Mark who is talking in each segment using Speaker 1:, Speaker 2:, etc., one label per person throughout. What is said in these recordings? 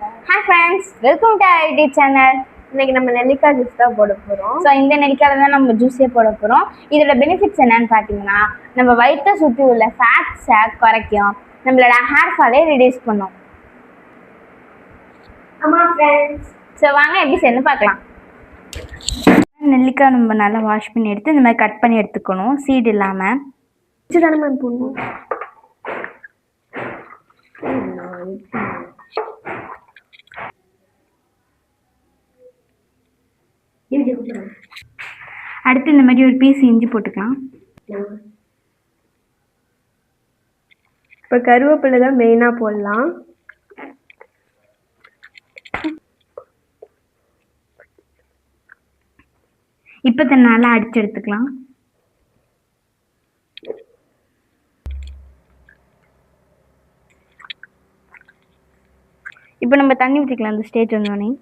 Speaker 1: Hi friends, welcome to ID channel.
Speaker 2: இன்னைக்கு நம்ம நெல்லிக்காய் ஜூஸ் தான் போட போகிறோம்.
Speaker 1: ஸோ இந்த நெல்லிக்காய் தான் நம்ம ஜூஸே போட போகிறோம். இதோட பெனிஃபிட்ஸ் என்னன்னு பார்த்தீங்கன்னா, நம்ம வயிற்றை சுற்றி உள்ள ஃபேட்ஸை குறைக்கும், நம்மளோட ஹேர் ஃபாலே ரிடியூஸ் பண்ணும்.
Speaker 2: ஆமாம் ஃப்ரெண்ட்ஸ்.
Speaker 1: ஸோ வாங்க எப்படி செய்யணும் பார்க்கலாம். நெல்லிக்காய் நம்ம நல்லா வாஷ் பண்ணி எடுத்து இந்த மாதிரி கட் பண்ணி எடுத்துக்கணும், சீடு இல்லாமல்.
Speaker 2: தானே மேம் போடணும்.
Speaker 1: அடுத்து இந்த மாதிரி ஒரு பீஸ் இஞ்சி போட்டுக்கலாம்.
Speaker 2: இப்போ கருவேப்பிலை தான் மெயினாக போடலாம்.
Speaker 1: இப்போ நல்லா அடிச்சு எடுத்துக்கலாம். இப்போ நம்ம தண்ணி ஊற்றிக்கலாம் அந்த ஸ்டேஜ் வந்தோடனே.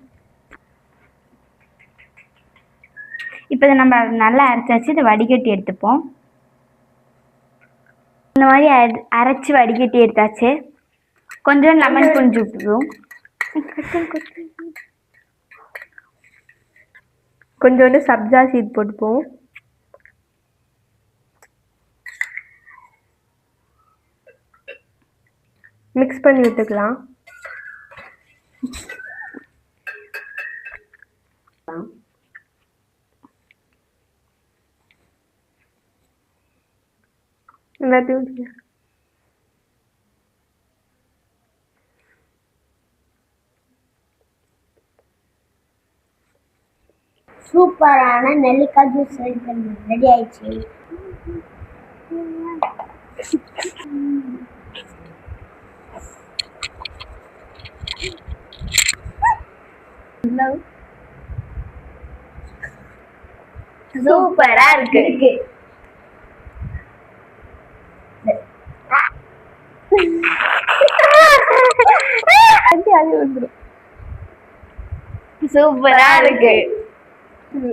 Speaker 1: இப்போ இதை நம்ம நல்லா அரைச்சாச்சு, இதை வடிகட்டி எடுத்துப்போம். இந்த மாதிரி அரைச்சி வடிகட்டி எடுத்தாச்சு. கொஞ்சம் லெமன் புழிஞ்சு விட்டுருவோம்.
Speaker 2: கொஞ்சோண்டு சப்ஜா சீட் போட்டுப்போம். மிக்ஸ் பண்ணி விட்டுக்கலாம். எல்லாத்தையும்
Speaker 3: சூப்பரான நெல்லிக்காய் ஜூஸ் ரெடி ஆயிடுச்சு.
Speaker 1: சூப்பரா இருக்கு. சூப்பரா இருக்கு.